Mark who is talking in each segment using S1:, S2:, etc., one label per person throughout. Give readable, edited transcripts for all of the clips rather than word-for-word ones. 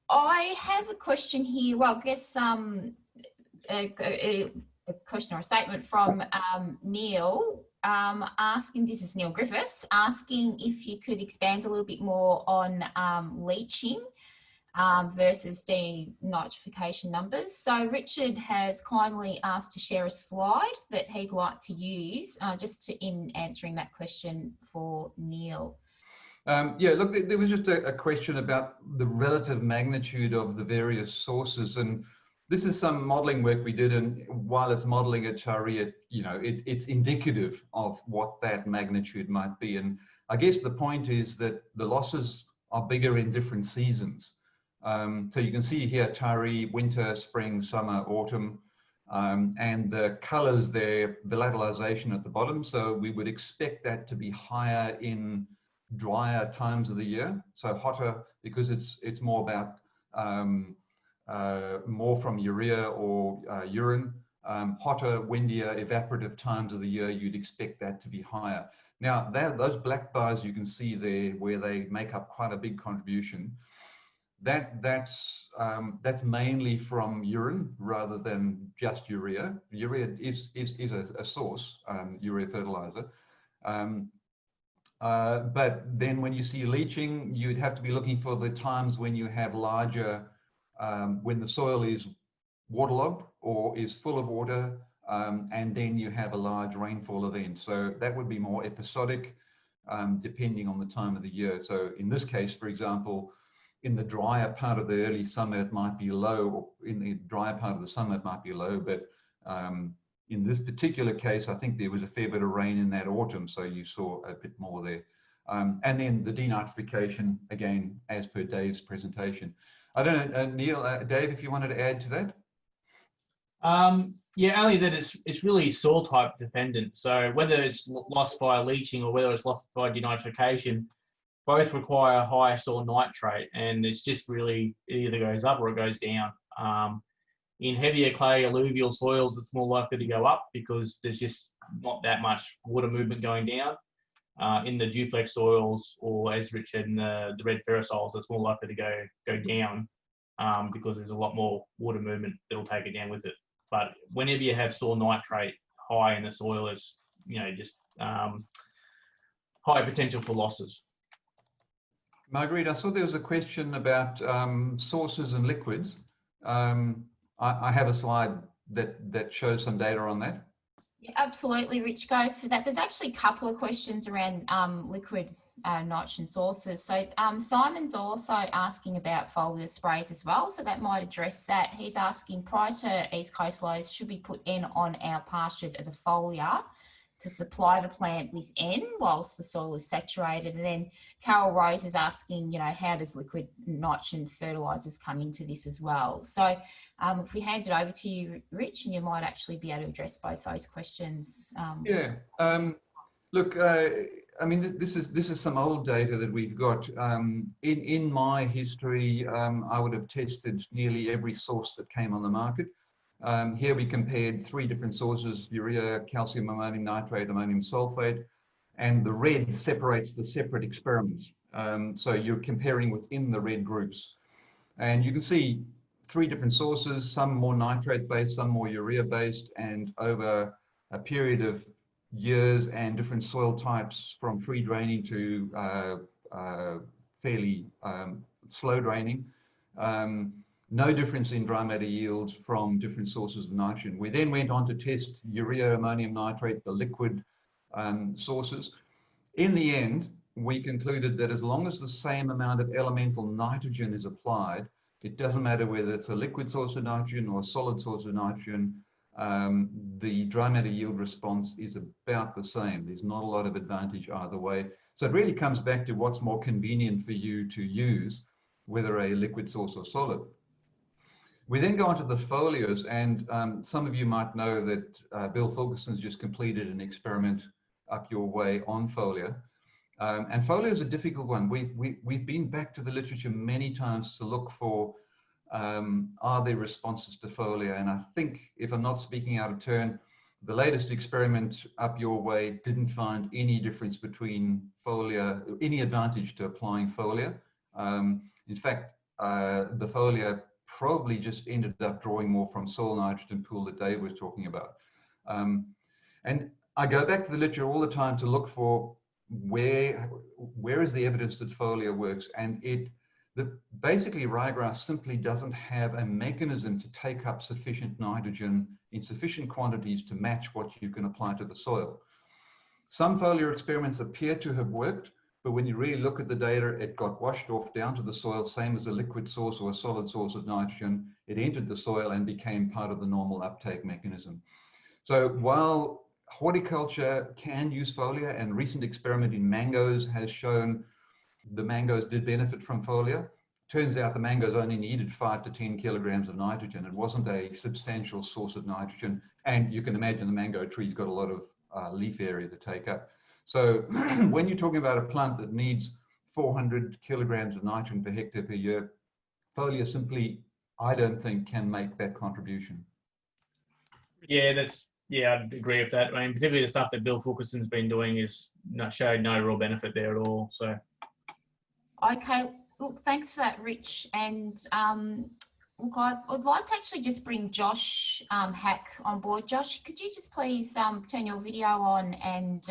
S1: I have a question here. Well, I guess a question or a statement from Neil asking, this is Neil Griffiths, asking if you could expand a little bit more on leaching versus denitrification numbers. So Richard has kindly asked to share a slide that he'd like to use just in answering that question for Neil.
S2: Yeah, look, there was just a question about the relative magnitude of the various sources, and this is some modelling work we did, and while it's modelling at Shari, it's indicative of what that magnitude might be. And I guess the point is that the losses are bigger in different seasons. So you can see here, Tari, winter, spring, summer, autumn, and the colors there, volatilization at the bottom. So we would expect that to be higher in drier times of the year. So hotter, because it's more about more from urea or urine. Hotter, windier, evaporative times of the year, you'd expect that to be higher. Now, those black bars you can see there, where they make up quite a big contribution, that's mainly from urine rather than just urea. Urea is a source, urea fertilizer. But then when you see leaching, you'd have to be looking for the times when you have larger, when the soil is waterlogged or is full of water, and then you have a large rainfall event. So that would be more episodic, depending on the time of the year. So in this case, for example, in the drier part of the early summer, it might be low, or in the drier part of the summer, it might be low. But in this particular case, I think there was a fair bit of rain in that autumn, so you saw a bit more there. And then the denitrification, again, as per Dave's presentation. I don't know, Neil, Dave, if you wanted to add to that?
S3: Yeah, only that it's really soil type dependent. So whether it's lost by leaching or whether it's lost by denitrification, both require high soil nitrate, and it's just really, it either goes up or it goes down. In heavier clay alluvial soils, it's more likely to go up because there's just not that much water movement going down. In the duplex soils, or as Rich said, in the red ferrosols, it's more likely to go down because there's a lot more water movement that will take it down with it. But whenever you have soil nitrate high in the soil, it's just high potential for losses.
S2: Marguerite, I saw there was a question about sources and liquids. I have a slide that shows some data on that.
S1: Yeah, absolutely, Rich, go for that. There's actually a couple of questions around liquid nitrogen sources. So Simon's also asking about foliar sprays as well, so that might address that. He's asking, prior to East Coast lows, should we put N on our pastures as a foliar to supply the plant with N whilst the soil is saturated? And then Carol Rose is asking, how does liquid nitrogen fertilisers come into this as well? So if we hand it over to you, Rich, and you might actually be able to address both those questions.
S2: Yeah, look, I mean, this is some old data that we've got. In my history, I would have tested nearly every source that came on the market. Here we compared 3 different sources: urea, calcium ammonium nitrate, ammonium sulfate, and the red separates the separate experiments. So you're comparing within the red groups. And you can see 3 different sources, some more nitrate-based, some more urea-based, and over a period of years and different soil types from free draining to fairly slow draining. No difference in dry matter yields from different sources of nitrogen. We then went on to test urea, ammonium nitrate, the liquid sources. In the end, we concluded that as long as the same amount of elemental nitrogen is applied, it doesn't matter whether it's a liquid source of nitrogen or a solid source of nitrogen, the dry matter yield response is about the same. There's not a lot of advantage either way. So it really comes back to what's more convenient for you to use, whether a liquid source or solid. We then go on to the foliars, and some of you might know that Bill Fulkerson's just completed an experiment up your way on foliar. And foliar is a difficult one. We've been back to the literature many times to look for are there responses to foliar, and I think, if I'm not speaking out of turn, the latest experiment up your way didn't find any difference between foliar, any advantage to applying foliar. In fact, the foliar probably just ended up drawing more from soil nitrogen pool that Dave was talking about. And I go back to the literature all the time to look for where is the evidence that foliar works, and basically ryegrass simply doesn't have a mechanism to take up sufficient nitrogen in sufficient quantities to match what you can apply to the soil. Some foliar experiments appear to have worked, but when you really look at the data, it got washed off down to the soil, same as a liquid source or a solid source of nitrogen. It entered the soil and became part of the normal uptake mechanism. So while horticulture can use foliar, and recent experiment in mangoes has shown the mangoes did benefit from foliar, turns out the mangoes only needed 5 to 10 kilograms of nitrogen. It wasn't a substantial source of nitrogen. And you can imagine the mango tree's got a lot of leaf area to take up. So when you're talking about a plant that needs 400 kilograms of nitrogen per hectare per year, foliar simply, I don't think, can make that contribution.
S3: Yeah, I'd agree with that. I mean, particularly the stuff that Bill Fulkerson's been doing is showed no real benefit there at all. So,
S1: okay, look, thanks for that, Rich. And look, I'd like to actually just bring Josh Hack on board. Josh, could you just please turn your video on and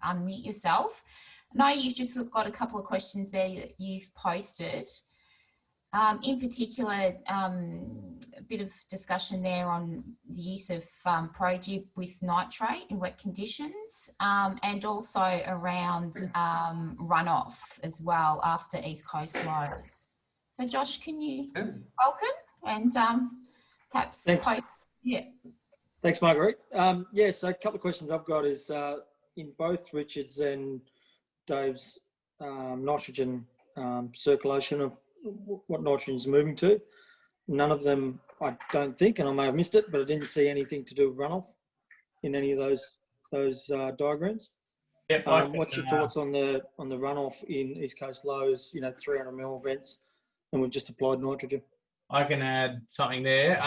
S1: unmute yourself? I know you've just got a couple of questions there that you've posted. In particular, a bit of discussion there on the use of Projib with nitrate in wet conditions, and also around runoff as well after East Coast lows. So Josh, can you welcome and perhaps post? Yeah.
S4: Thanks, Marguerite. Yeah, so a couple of questions I've got is in both Richard's and Dave's nitrogen circulation of what nitrogen is moving to. None of them, I don't think, and I may have missed it, but I didn't see anything to do with runoff in any of those diagrams.
S3: Yep,
S4: what's your thoughts on the runoff in East Coast lows? 300 mil events, and we've just applied nitrogen.
S3: I can add something there.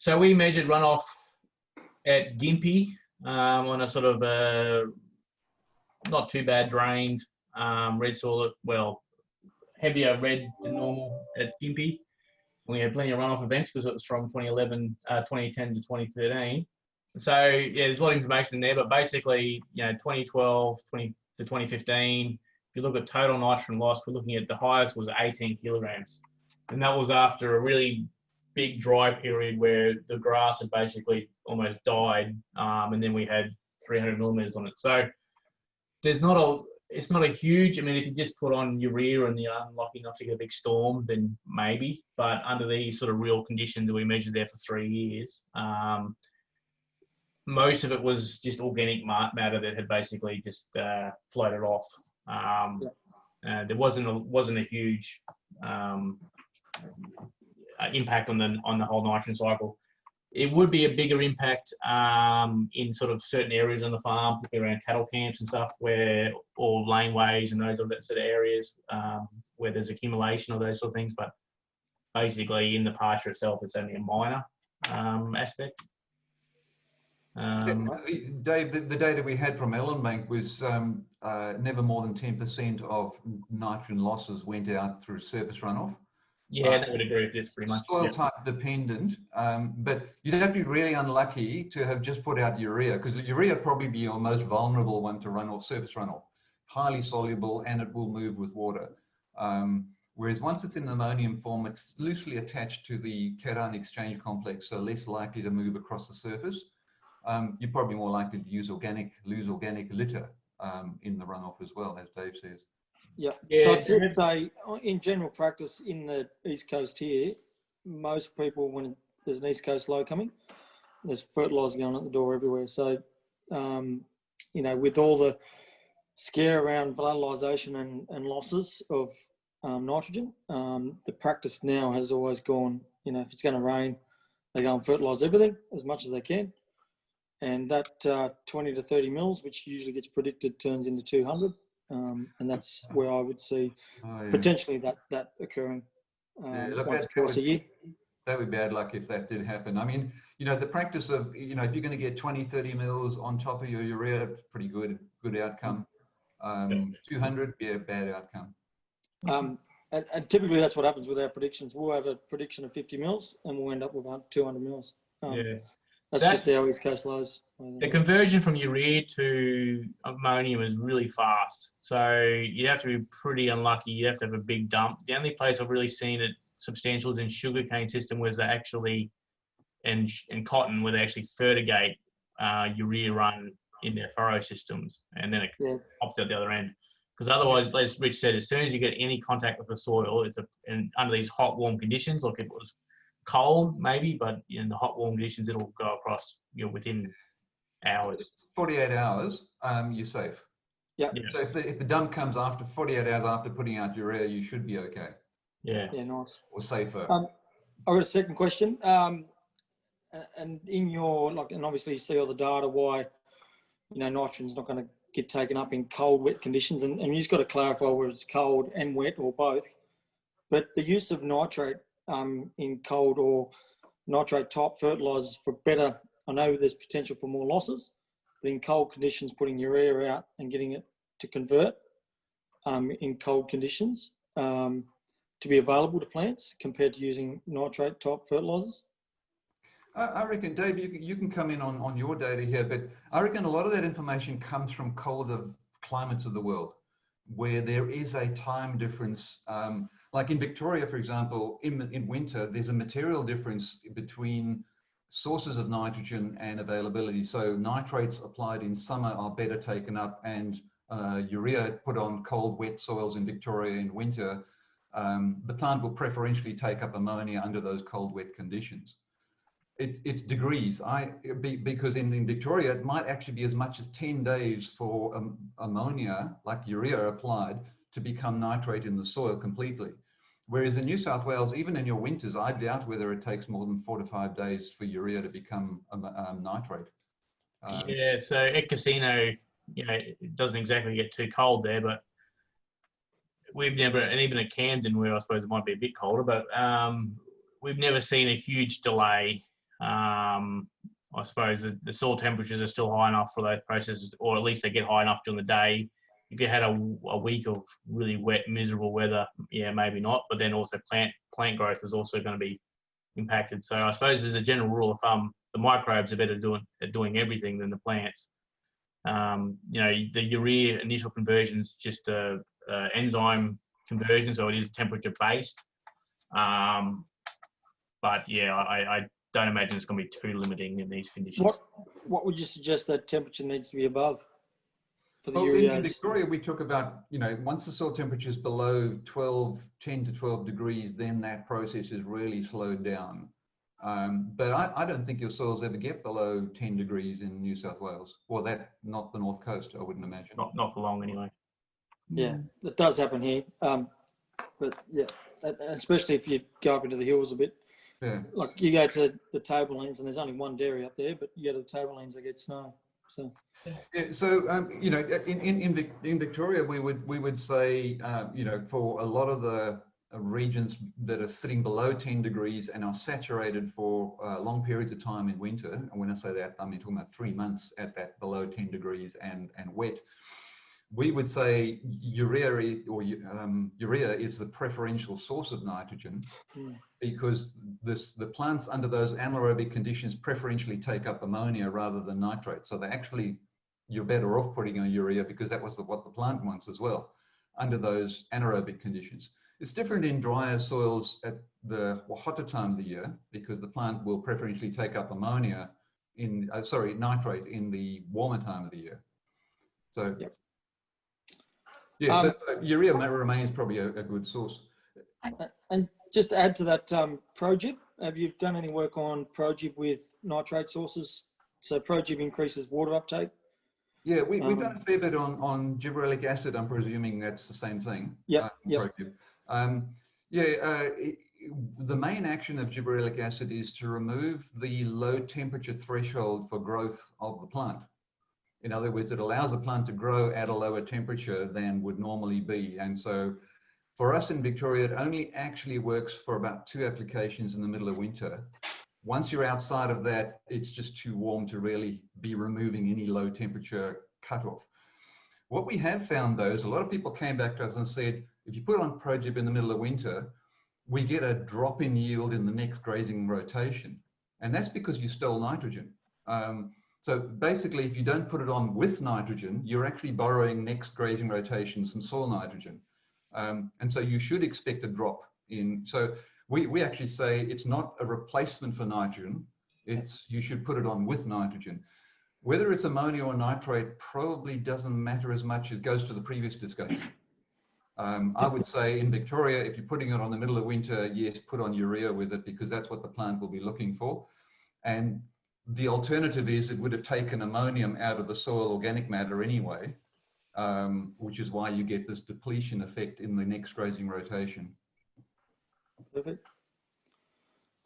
S3: So we measured runoff at Gympie on a sort of not too bad drained red soil, well, heavier red than normal at Gympie. We had plenty of runoff events because it was from 2010 to 2013. So yeah, there's a lot of information in there, but basically, 2012 to 2015, if you look at total nitrogen loss, we're looking at the highest was 18 kilograms. And that was after a really big dry period where the grass had basically almost died. And then we had 300 millimeters on it. So it's not a huge, I mean, if you just put on urea and you're unlucky enough to get a big storm, then maybe. But under these sort of real conditions that we measured there for 3 years, most of it was just organic matter that had basically just floated off. There wasn't a huge impact on the whole nitrogen cycle. It would be a bigger impact in sort of certain areas on the farm, around cattle camps and stuff, or laneways and those sort of areas where there's accumulation of those sort of things. But basically, in the pasture itself, it's only a minor aspect.
S2: Dave, the data we had from Ellenbank was never more than 10% of nitrogen losses went out through surface runoff.
S3: Yeah, they would agree with this pretty much.
S2: Soil type dependent, but you'd have to be really unlucky to have just put out urea, because urea would probably be your most vulnerable one to runoff, surface runoff. Highly soluble, and it will move with water. Whereas once it's in ammonium form, it's loosely attached to the cation exchange complex, so less likely to move across the surface. You're probably more likely to lose organic litter in the runoff as well, as Dave says.
S4: Yeah. So I'd say in general practice in the East Coast here, most people, when there's an East Coast low coming, there's fertiliser going at the door everywhere. So, with all the scare around volatilisation and losses of nitrogen, the practice now has always gone, if it's going to rain, they go and fertilise everything as much as they can. And that 20 to 30 mils, which usually gets predicted, turns into 200. And that's where I would see potentially that occurring once or twice a year.
S2: That would be bad luck if that did happen. I mean, the practice of, if you're going to get 20, 30 mils on top of your urea, pretty good outcome. 200, yeah, bad outcome.
S4: and typically that's what happens with our predictions. We'll have a prediction of 50 mils and we'll end up with about 200 mils.
S3: Yeah.
S4: That's just our East Coast lows.
S3: The conversion from urea to ammonium is really fast. So you have to be pretty unlucky. You have to have a big dump. The only place I've really seen it substantial is in sugarcane system, where they actually, and cotton, where they actually fertigate urea run in their furrow systems, and then it pops out the other end. Because otherwise, as Rich said, as soon as you get any contact with the soil, and under these hot, warm conditions, like it was cold maybe, but in the hot, warm conditions, it'll go across, within hours.
S2: 48 hours, you're safe.
S4: Yeah.
S2: So if the dump comes after 48 hours after putting out urea, you should be okay.
S4: Yeah, nice.
S2: Or safer.
S4: I've got a second question. And in your, and obviously you see all the data why, nitrogen's not going to get taken up in cold, wet conditions. And you've just got to clarify whether it's cold and wet or both. But the use of nitrate in cold or nitrate type fertilizers for better, I know there's potential for more losses, but in cold conditions, putting urea out and getting it to convert in cold conditions to be available to plants compared to using nitrate type fertilizers?
S2: I reckon, Dave, you can come in on your data here, but I reckon a lot of that information comes from colder climates of the world, where there is a time difference. Like in Victoria, for example, in winter, there's a material difference between sources of nitrogen and availability. So nitrates applied in summer are better taken up, and urea put on cold, wet soils in Victoria in winter, the plant will preferentially take up ammonia under those cold, wet conditions. It's degrees. Because in Victoria, it might actually be as much as 10 days for ammonia, like urea applied, to become nitrate in the soil completely. Whereas in New South Wales, even in your winters, I doubt whether it takes more than 4 to 5 days for urea to become nitrate.
S3: Yeah, so at Casino, it doesn't exactly get too cold there, but we've never, and even at Camden, where I suppose it might be a bit colder, but we've never seen a huge delay. I suppose the soil temperatures are still high enough for those processes, or at least they get high enough during the day. If you had a week of really wet, miserable weather, yeah, maybe not. But then also plant growth is also going to be impacted. So I suppose as a general rule of thumb, the microbes are better at doing everything than the plants. The urea initial conversion is just a enzyme conversion, so it is temperature based. But yeah, I don't imagine it's going to be too limiting in these conditions.
S4: What would you suggest that temperature needs to be above for the
S2: Well,
S4: urea?
S2: in Victoria, we talk about, once the soil temperature is below 10 to 12 degrees, then that process is really slowed down. But I don't think your soils ever get below 10 degrees in New South Wales, or not the North Coast, I wouldn't imagine.
S3: Not for long anyway.
S4: Yeah, it does happen here. But yeah, especially if you go up into the hills a bit.
S2: Yeah.
S4: Like you go to the tablelands, and there's only one dairy up there, but you go to the tablelands, they get snow. So
S2: yeah, so in Victoria, we would say for a lot of the regions that are sitting below 10 degrees and are saturated for long periods of time in winter, and when I say that, I mean talking about 3 months at that below 10 degrees and wet, we would say urea is the preferential source of nitrogen, because the plants under those anaerobic conditions preferentially take up ammonia rather than nitrate. So you're better off putting on urea, because that was what the plant wants as well under those anaerobic conditions. It's different in drier soils at the hotter time of the year, because the plant will preferentially take up ammonia nitrate in the warmer time of the year. So. Yep. Yeah, so urea remains probably a good source.
S4: And just to add to that, ProGib, have you done any work on ProGib with nitrate sources? So ProGib increases water uptake.
S2: Yeah, we've done a fair bit on gibberellic acid. I'm presuming that's the same thing.
S4: Yeah.
S2: The main action of gibberellic acid is to remove the low temperature threshold for growth of the plant. In other words, it allows the plant to grow at a lower temperature than would normally be. And so for us in Victoria, it only actually works for about 2 applications in the middle of winter. Once you're outside of that, it's just too warm to really be removing any low temperature cutoff. What we have found, though, is a lot of people came back to us and said, if you put on Project in the middle of winter, we get a drop in yield in the next grazing rotation. And that's because you stole nitrogen. So basically, if you don't put it on with nitrogen, you're actually borrowing next grazing rotations some soil nitrogen. And so you should expect a drop in. So we actually say it's not a replacement for nitrogen. It's you should put it on with nitrogen. Whether it's ammonia or nitrate probably doesn't matter as much. It goes to the previous discussion. I would say in Victoria, if you're putting it on the middle of winter, yes, put on urea with it because that's what the plant will be looking for. And the alternative is it would have taken ammonium out of the soil organic matter anyway, which is why you get this depletion effect in the next grazing rotation.
S4: Perfect.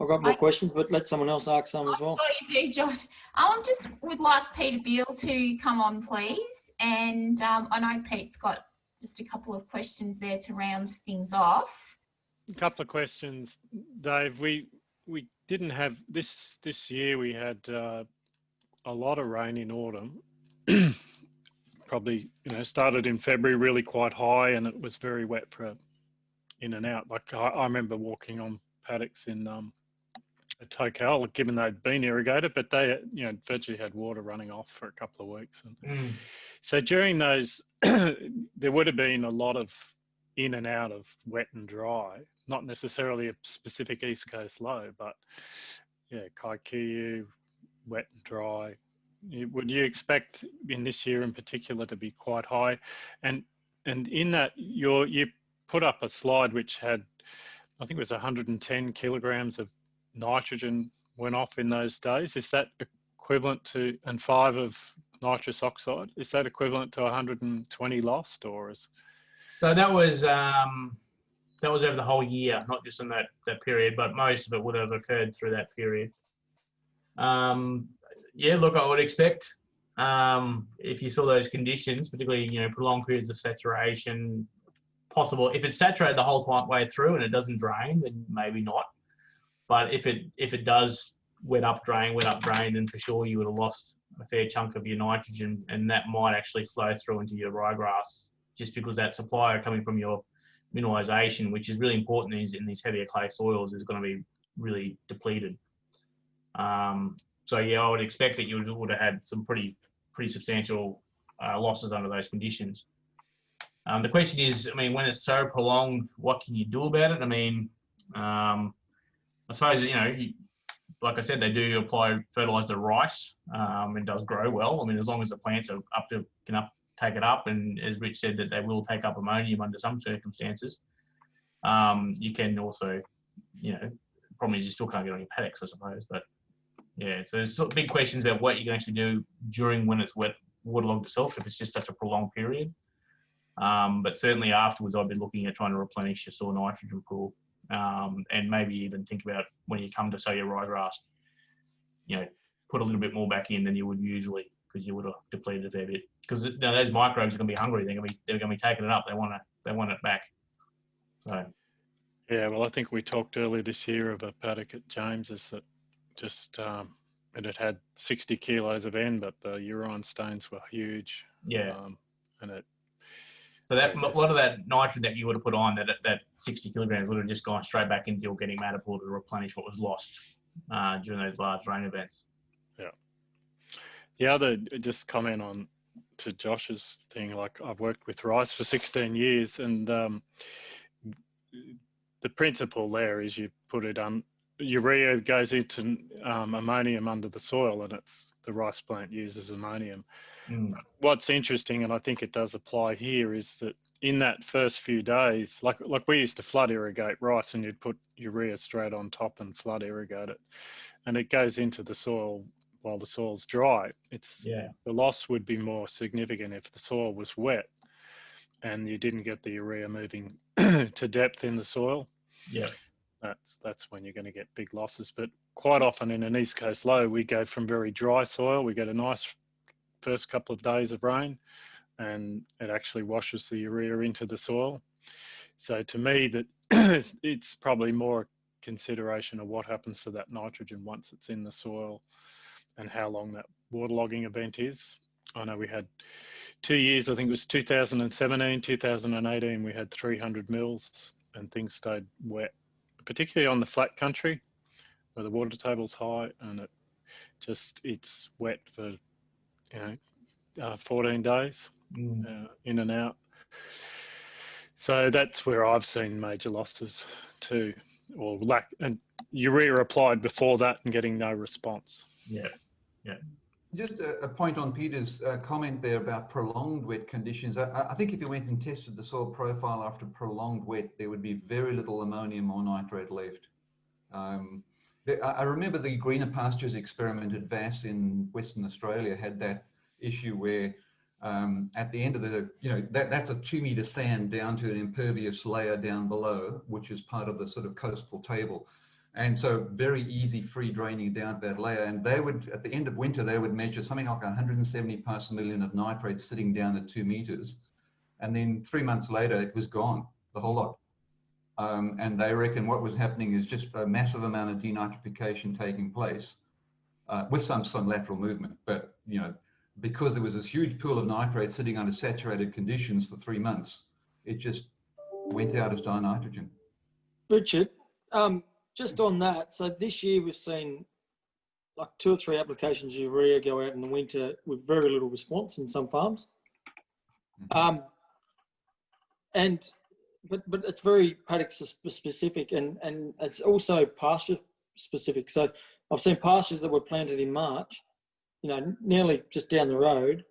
S4: I've got more questions, but let someone else ask some as well.
S1: Oh, you do, Josh. I just would like Peter Beale to come on, please. And I know Pete's got just a couple of questions there to round things off.
S5: A couple of questions, Dave. We didn't have this year. We had a lot of rain in autumn. Probably, started in February really quite high, and it was very wet for in and out. Like I remember walking on paddocks in at Tocal, given they'd been irrigated, but they virtually had water running off for a couple of weeks. And so during those, there would have been a lot of in and out of wet and dry, not necessarily a specific East Coast low, but yeah, kikuyu, wet and dry. Would you expect in this year in particular to be quite high? And in that, you put up a slide which had, I think it was 110 kilograms of nitrogen went off in those days. Is that equivalent to, and 5 of nitrous oxide, is that equivalent to 120 lost, or is?
S3: So that was over the whole year, not just in that period, but most of it would have occurred through that period. Yeah, look, I would expect if you saw those conditions, particularly prolonged periods of saturation, possible if it's saturated the whole way through and it doesn't drain, then maybe not. But if it does wet up, drain, then for sure you would have lost a fair chunk of your nitrogen, and that might actually flow through into your ryegrass, just because that supply coming from your mineralisation, which is really important in these heavier clay soils, is going to be really depleted. So yeah, I would expect that you would have had some pretty substantial losses under those conditions. The question is, I mean, when it's so prolonged, what can you do about it? I mean, I suppose, like I said, they do apply fertilizer to rice. It does grow well. I mean, as long as the plants are can take it up, and as Rich said, that they will take up ammonium under some circumstances. You can also, problem is you still can't get on your paddocks, I suppose. But yeah, so there's still big questions about what you can actually do during when it's wet, waterlogged itself, if it's just such a prolonged period. But certainly afterwards, I'd be looking at trying to replenish your soil nitrogen pool, and maybe even think about when you come to sow your ryegrass, put a little bit more back in than you would usually, because you would have depleted a fair bit. Because those microbes are going to be hungry. They're going to be taking it up. They want it back. So.
S5: Yeah, well, I think we talked earlier this year of a paddock at James's that just and it had 60 kilos of N, but the urine stains were huge.
S3: Yeah.
S5: And it.
S3: So that a lot of that nitrogen that you would have put on, that 60 kilograms, would have just gone straight back into your organic matter pool to replenish what was lost during those large rain events. Yeah.
S5: The other, just comment on to Josh's thing, like I've worked with rice for 16 years, and the principle there is you put it on, urea goes into ammonium under the soil, and it's the rice plant uses ammonium. What's interesting, and I think it does apply here, is that in that first few days, like we used to flood irrigate rice, and you'd put urea straight on top and flood irrigate it, and it goes into the soil while the soil's dry. The loss would be more significant if the soil was wet and you didn't get the urea moving to depth in the soil.
S3: Yeah,
S5: that's when you're going to get big losses. But quite often in an East Coast low, we go from very dry soil, we get a nice first couple of days of rain, and it actually washes the urea into the soil. So to me, that it's probably more consideration of what happens to that nitrogen once it's in the soil and how long that waterlogging event is. I know we had 2 years, I think it was 2017, 2018, we had 300 mils and things stayed wet, particularly on the flat country where the water table's high, and it's wet for 14 days in and out. So that's where I've seen major losses too, or lack, and urea applied before that and getting no response.
S3: Yeah.
S2: Just a point on Peter's comment there about prolonged wet conditions. I think if you went and tested the soil profile after prolonged wet, there would be very little ammonium or nitrate left. I remember the greener pastures experiment at VAS in Western Australia had that issue where at the end of the, that's a 2 meter sand down to an impervious layer down below, which is part of the sort of coastal table. And so very easy free draining down to that layer. And they would, at the end of winter, they would measure something like 170 parts per million of nitrate sitting down at 2 meters. And then 3 months later, it was gone, the whole lot. And they reckon what was happening is just a massive amount of denitrification taking place with some lateral movement. But, because there was this huge pool of nitrate sitting under saturated conditions for 3 months, it just went out as dinitrogen.
S4: Richard, just on that, so this year we've seen like 2 or 3 applications of urea go out in the winter with very little response in some farms. But it's very paddock specific and it's also pasture specific. So I've seen pastures that were planted in March, nearly just down the road,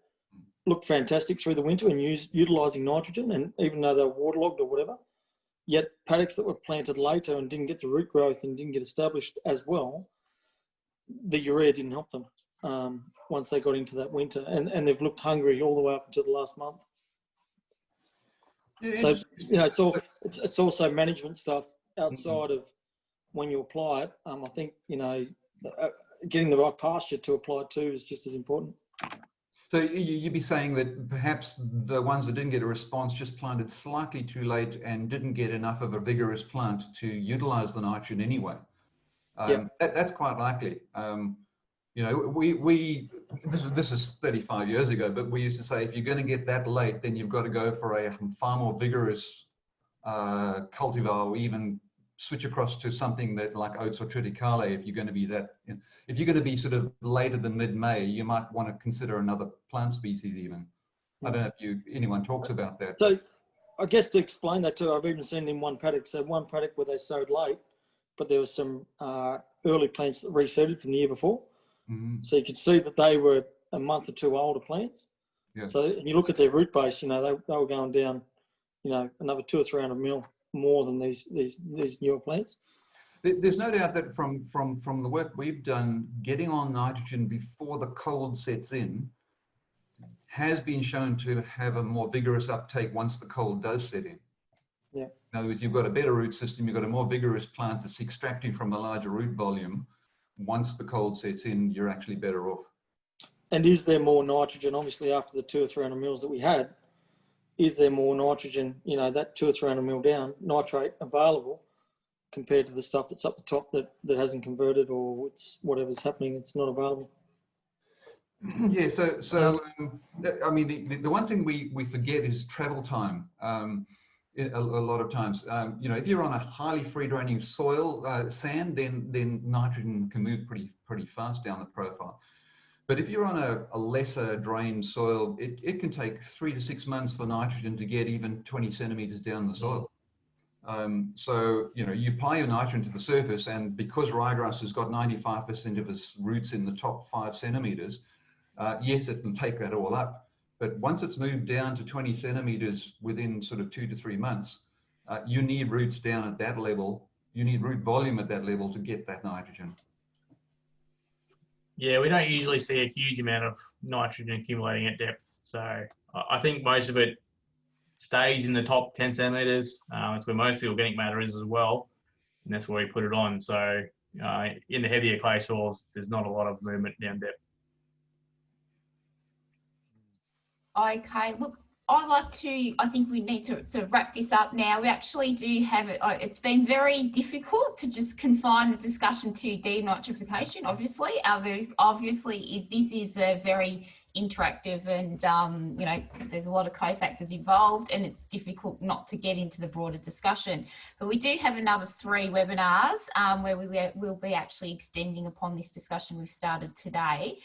S4: look fantastic through the winter and utilising nitrogen, and even though they're waterlogged or whatever. Yet paddocks that were planted later and didn't get the root growth and didn't get established as well, the urea didn't help them once they got into that winter, and they've looked hungry all the way up until the last month.
S2: Yeah,
S4: so it's also management stuff outside of when you apply it. I think getting the right pasture to apply it to is just as important.
S2: So you'd be saying that perhaps the ones that didn't get a response just planted slightly too late and didn't get enough of a vigorous plant to utilize the nitrogen anyway. That's quite likely. This is 35 years ago, but we used to say if you're going to get that late, then you've got to go for a far more vigorous cultivar, or even switch across to something that like oats or triticale. If you're going to be if you're going to be sort of later than mid-May, you might want to consider another plant species even. I don't know if anyone talks about that.
S4: So I guess to explain that too, I've even seen in one paddock, so one paddock where they sowed late, but there was some early plants that reseeded from the year before. So you could see that they were a month or two older plants. So and you look at their root base, they were going down, another 200 or 300 mil more than these newer plants.
S2: There's no doubt that from the work we've done, getting on nitrogen before the cold sets in has been shown to have a more vigorous uptake once the cold does set in. In other words, you've got a better root system, you've got a more vigorous plant that's extracting from a larger root volume. Once the cold sets in, you're actually better off.
S4: And is there more nitrogen, obviously after the 200 or 300 mils that we had, is there more nitrogen, that 200 or 300 mil down, nitrate available compared to the stuff that's up the top that hasn't converted, or it's whatever's happening, it's not available?
S2: Yeah, so I mean, the one thing we forget is travel time. A lot of times, if you're on a highly free draining soil, sand, then nitrogen can move pretty fast down the profile. But if you're on a lesser drained soil, it can take 3 to 6 months for nitrogen to get even 20 centimeters down the soil. So, you apply your nitrogen to the surface, and because ryegrass has got 95% of its roots in the top 5 centimeters, yes, it can take that all up. But once it's moved down to 20 centimeters within sort of 2 to 3 months, you need roots down at that level. You need root volume at that level to get that nitrogen.
S3: Yeah, we don't usually see a huge amount of nitrogen accumulating at depth. So I think most of it stays in the top 10 centimeters. That's where most of the organic matter is as well. And that's where we put it on. So in the heavier clay soils, there's not a lot of movement down depth.
S1: Okay, look, I think we need to sort of wrap this up now. We actually do have it. It's been very difficult to just confine the discussion to denitrification, obviously. Obviously, this is a very interactive and, you know, there's a lot of cofactors involved and it's difficult not to get into the broader discussion. But we do have another 3 webinars where we will be actually extending upon this discussion we've started today.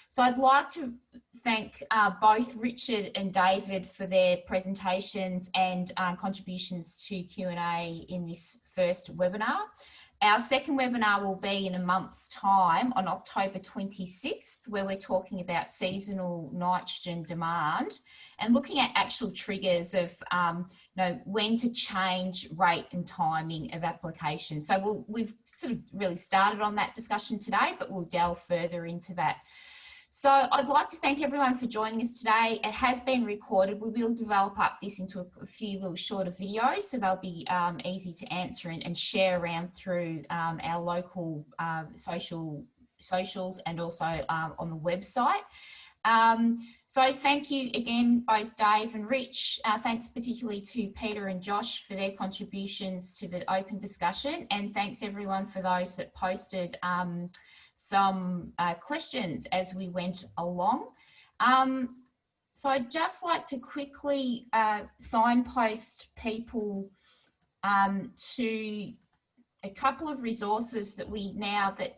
S1: So I'd like to thank both Richard and David for their presentations and contributions to Q&A in this first webinar. Our second webinar will be in a month's time on October 26th, where we're talking about seasonal nitrogen demand and looking at actual triggers of you know, when to change rate and timing of application. So we've sort of really started on that discussion today, but we'll delve further into that. So I'd like to thank everyone for joining us today. It has been recorded. We will develop up this into a few little shorter videos, so they'll be easy to answer and share around through our local socials and also on the website. So thank you again, both Dave and Rich. Thanks particularly to Peter and Josh for their contributions to the open discussion, and thanks everyone for those that posted some questions as we went along. So I'd just like to quickly signpost people to a couple of resources that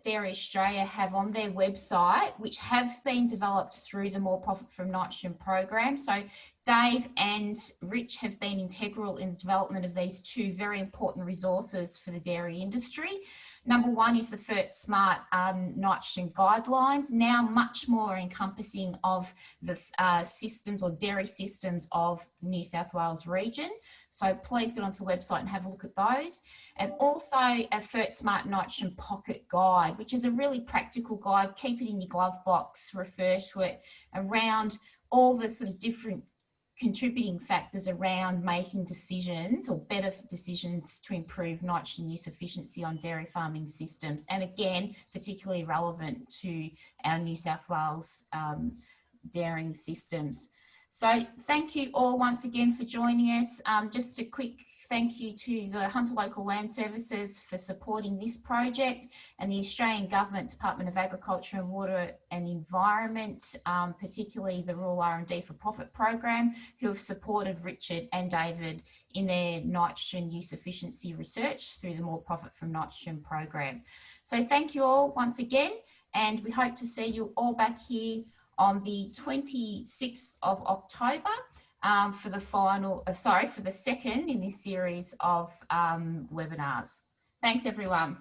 S1: Dairy Australia have on their website, which have been developed through the More Profit from Nitrogen program. So Dave and Rich have been integral in the development of these 2 very important resources for the dairy industry. Number 1 is the FERT Smart Nitrogen Guidelines, now much more encompassing of the systems or dairy systems of New South Wales region. So please get onto the website and have a look at those. And also a FERT Smart Nitrogen Pocket Guide, which is a really practical guide. Keep it in your glove box, refer to it around all the sort of different contributing factors around making decisions or better decisions to improve nitrogen use efficiency on dairy farming systems. And again, particularly relevant to our New South Wales dairying systems. So thank you all once again for joining us. Just a quick thank you to the Hunter Local Land Services for supporting this project, and the Australian Government Department of Agriculture and Water and Environment, particularly the Rural R&D for Profit program, who have supported Richard and David in their nitrogen use efficiency research through the More Profit from Nitrogen program. So thank you all once again, and we hope to see you all back here on the 26th of October for the second in this series of webinars. Thanks everyone.